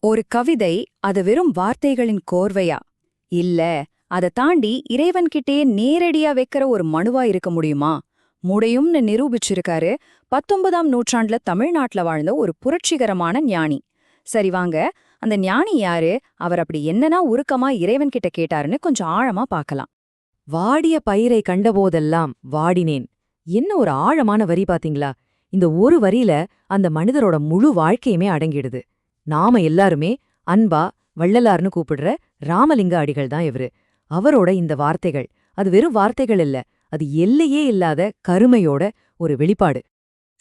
ஒரு கவிதை அது வெறும் வார்த்தைகளின் கோர்வையா இல்ல அதை தாண்டி இறைவன்கிட்டே நேரடியா வைக்கிற ஒரு மனுவா இருக்க முடியுமா? முடியும்னு நிரூபிச்சிருக்காரு 19ஆம் நூற்றாண்டுல தமிழ்நாட்டுல வாழ்ந்த ஒரு புரட்சிகரமான ஞானி. சரி வாங்க, அந்த ஞானி யாரு, அவர் அப்படி என்னன்னா உருக்கமா இறைவன்கிட்ட கேட்டாருன்னு கொஞ்சம் ஆழமா பார்க்கலாம். வாடிய பயிரை கண்டபோதெல்லாம் வாடினேன். என்ன ஒரு ஆழமான வரி பாத்தீங்களா? இந்த ஒரு வரியில அந்த மனிதரோட முழு வாழ்க்கையுமே அடங்கிடுது. நாம எல்லாருமே அன்பா வள்ளலார்னு கூப்பிடுற ராமலிங்க அடிகள் தான் இவரு. அவரோட இந்த வார்த்தைகள் அது வெறும் வார்த்தைகள் இல்ல, அது எல்லையே இல்லாத கருமையோட ஒரு வெளிப்பாடு.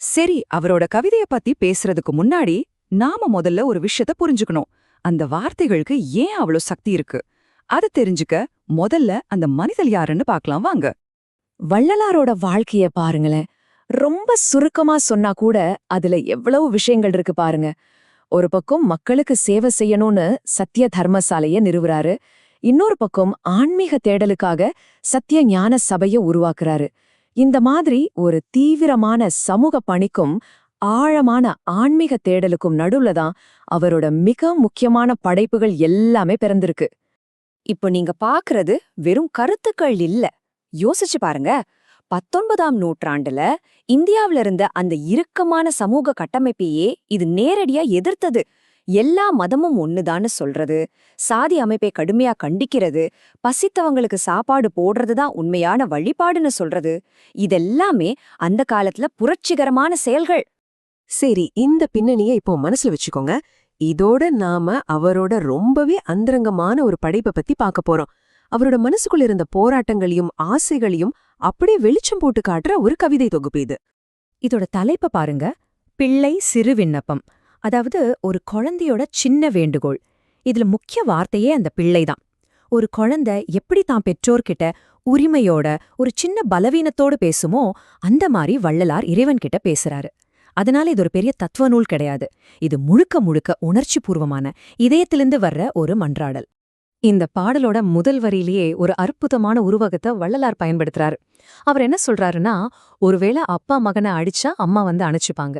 சரி, அவரோட கவிதைய பத்தி பேசுறதுக்கு முன்னாடி நாம முதல்ல ஒரு விஷயத்த புரிஞ்சுக்கணும். அந்த வார்த்தைகளுக்கு ஏன் அவ்வளோ சக்தி இருக்கு அதை தெரிஞ்சுக்க முதல்ல அந்த மனிதர் யாருன்னு பார்க்கலாம் வாங்க. வள்ளலாரோட வாழ்க்கைய பாருங்களேன். ரொம்ப சுருக்கமா சொன்னா கூட அதுல எவ்வளவு விஷயங்கள் இருக்கு பாருங்க. ஒரு பக்கம் மக்களுக்கு சேவை செய்யணும்னு சத்திய தர்மசாலைய நிறுவுறாரு. இன்னொரு பக்கம் ஆன்மீக தேடலுக்காக சத்திய ஞான சபைய உருவாக்குறாரு. இந்த மாதிரி ஒரு தீவிரமான சமூக பணிக்கும் ஆழமான ஆன்மீக தேடலுக்கும் நடுவுல தான் அவரோட மிக முக்கியமான படைப்புகள் எல்லாமே பிறந்திருக்கு. இப்போ நீங்க பாக்குறது வெறும் கருத்துக்கள் இல்ல, யோசிச்சு பாருங்க. 19ஆம் நூற்றாண்டுல இந்தியாவில இருந்த அந்த இறுக்கமான சமூக கட்டமைப்பையே இது நேரடியா எதிர்த்தது. எல்லா மதமும் ஒண்ணுதான்னு சொல்றது, சாதி அமைப்பை கடுமையா கண்டிக்கிறது, பசித்தவங்களுக்கு சாப்பாடு போடுறதுதான் உண்மையான வழிபாடுன்னு சொல்றது, இதெல்லாமே அந்த காலத்துல புரட்சிகரமான செயல்கள். சரி, இந்த பின்னணியை இப்போ மனசுல வச்சுக்கோங்க. இதோட நாம அவரோட ரொம்பவே அந்தரங்கமான ஒரு படைப்பை பத்தி பார்க்க போறோம். அவரோட மனசுக்குள்ள இருந்த போராட்டங்களையும் ஆசைகளையும் அப்படியே வெளிச்சம் போட்டு காட்டுற ஒரு கவிதை தொகுப்பு இது. இதோட தலைப்ப பாருங்க, பிள்ளை சிறு விண்ணப்பம். அதாவது ஒரு குழந்தையோட சின்ன வேண்டுகோள். இதுல முக்கிய வார்த்தையே அந்த பிள்ளைதான். ஒரு குழந்தை எப்படி தான் பெற்றோர்கிட்ட உரிமையோட ஒரு சின்ன பலவீனத்தோடு பேசுமோ அந்த மாதிரி வள்ளலார் இறைவன்கிட்ட பேசுறாரு. அதனால இது ஒரு பெரிய தத்துவ நூல் கிடையாது. இது முழுக்க முழுக்க உணர்ச்சி பூர்வமான இதயத்திலிருந்து வர்ற ஒரு மன்றாடல். இந்த பாடலோட முதல் வரியிலேயே ஒரு அற்புதமான உருவகத்தை வள்ளலார் பயன்படுத்துறாரு. அவர் என்ன சொல்றாருன்னா, ஒருவேளை அப்பா மகனை அடிச்சா அம்மா வந்து அணைச்சுப்பாங்க,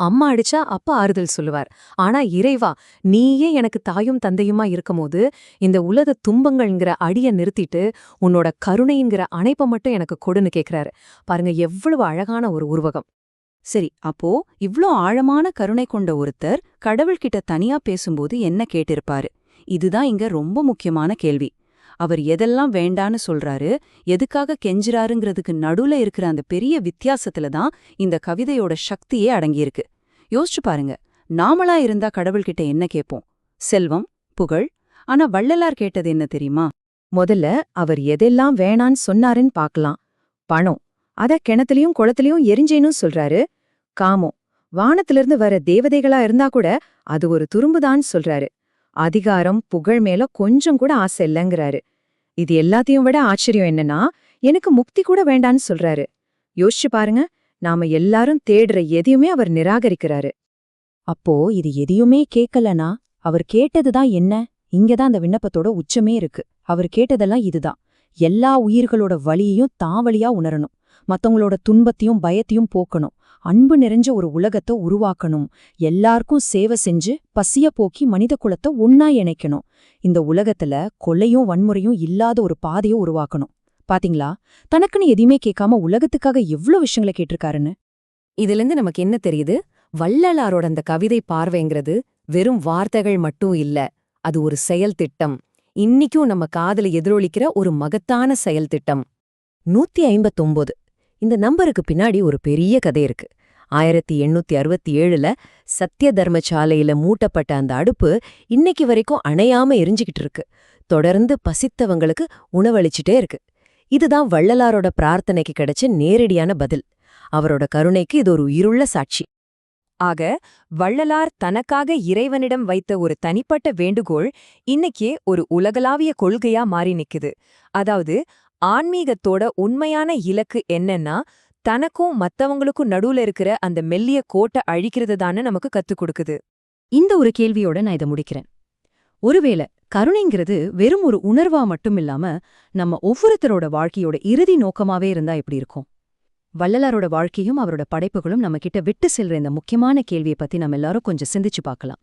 அம்மா அடிச்சா அப்பா ஆறுதல் சொல்லுவார். ஆனா இறைவா, நீயே எனக்கு தாயும் தந்தையுமா இருக்கும்போது இந்த உலக துன்பங்கள்ங்கிற அடிய நிறுத்திட்டு உன்னோட கருணைங்கிற அணைப்பை மட்டும் எனக்கு கொடுன்னு கேக்குறாரு. பாருங்க எவ்வளவு அழகான ஒரு உருவகம். சரி, அப்போ இவ்ளோ ஆழமான கருணை கொண்ட ஒருத்தர் கடவுள்கிட்ட தனியா பேசும்போது என்ன கேட்டிருப்பாரு? இதுதான் இங்க ரொம்ப முக்கியமான கேள்வி. அவர் எதெல்லாம் வேண்டான்னு சொல்றாரு, எதுக்காக கெஞ்சுறாருங்கிறதுக்கு நடுவுல இருக்கிற அந்த பெரிய வித்தியாசத்துல தான் இந்த கவிதையோட சக்தியே அடங்கியிருக்கு. யோசிச்சு பாருங்க, நாமளா இருந்தா கடவுள்கிட்ட என்ன கேட்போம்? செல்வம், புகழ். ஆனா வள்ளலார் கேட்டது என்ன தெரியுமா? முதல்ல அவர் எதெல்லாம் வேணான்னு சொன்னாருன்னு பார்க்கலாம். பணம், அத கிணத்துலயும் குளத்திலயும் எரிஞ்சேன்னு சொல்றாரு. காமம், வானத்திலிருந்து வர தேவதைகளா இருந்தா கூட அது ஒரு துரும்புதான் சொல்றாரு. அதிகாரம், புகழ் மேல கொஞ்சம் கூட ஆசை இல்லைங்கிறாரு. இது எல்லாத்தையும் விட ஆச்சரியம் என்னன்னா, எனக்கு முக்தி கூட வேண்டான்னு சொல்றாரு. யோசிச்சு பாருங்க, நாம எல்லாரும் தேடுற எதையுமே அவர் நிராகரிக்கிறாரு. அப்போ இது எதையுமே கேட்கலனா அவர் கேட்டதுதான் என்ன? இங்கதான் அந்த விண்ணப்பத்தோட உச்சமே இருக்கு. அவர் கேட்டதெல்லாம் இதுதான். எல்லா உயிர்களோட வலியையும் தான் வழியா உணரணும், மத்தவங்களோட துன்பத்தையும் பயத்தையும் போக்கணும், அன்பு நிறைஞ்ச ஒரு உலகத்தை உருவாக்கணும், எல்லாருக்கும் சேவை செஞ்சு பசிய போக்கி மனித குலத்தை ஒன்னா இணைக்கணும், இந்த உலகத்துல கொலையும் வன்முறையும் இல்லாத ஒரு பாதையை உருவாக்கணும். பாத்தீங்களா, தனக்குன்னு எதையுமே கேட்காம உலகத்துக்காக எவ்வளவு விஷயங்களை கேட்டிருக்காருன்னு. இதுல இருந்து நமக்கு என்ன தெரியுது? வள்ளலாரோட அந்த கவிதை பார்வைங்கிறது வெறும் வார்த்தைகள் மட்டும் இல்ல, அது ஒரு செயல் திட்டம். இன்னிக்கும் நம்ம காதுல எதிரொலிக்கிற ஒரு மகத்தான செயல் திட்டம். 159. இந்த நம்பருக்கு பின்னாடி ஒரு பெரிய கதை இருக்கு. 1867ல சத்திய தர்மசாலையில மூட்டப்பட்ட அந்த அடுப்பு இன்னைக்கு வரைக்கும் அணையாம எரிஞ்சுக்கிட்டு இருக்கு. தொடர்ந்து பசித்தவங்களுக்கு உணவளிச்சுட்டே இருக்கு. இதுதான் வள்ளலாரோட பிரார்த்தனைக்கு கிடைச்ச நேரடியான பதில். அவரோட கருணைக்கு இது ஒரு உயிருள்ள சாட்சி. ஆக வள்ளலார் தனக்காக இறைவனிடம் வைத்த ஒரு தனிப்பட்ட வேண்டுகோள் இன்னைக்கே ஒரு உலகளாவிய கொள்கையா மாறி நிக்குது. அதாவது ஆன்மீகத்தோட உண்மையான இலக்கு என்னன்னா, தனக்கும் மத்தவங்களுக்கும் நடுவுல இருக்கிற அந்த மெல்லிய கோட்டை அழிக்கிறது தானே நமக்கு கத்துக் கொடுக்குது. இந்த ஒரு கேள்வியோட நான் இதை முடிக்கிறேன். ஒருவேளை கருணைங்கிறது வெறும் ஒரு உணர்வா மட்டும் இல்லாம நம்ம ஒவ்வொருத்தரோட வாழ்க்கையோட இறுதி நோக்கமாவே இருந்தா எப்படி இருக்கும்? வள்ளலாரோட வாழ்க்கையும் அவரோட படைப்புகளும் நம்ம கிட்ட விட்டு செல்ற இந்த முக்கியமான கேள்வியை பத்தி நம்ம எல்லாரும் கொஞ்சம் சிந்திச்சு பார்க்கலாம்.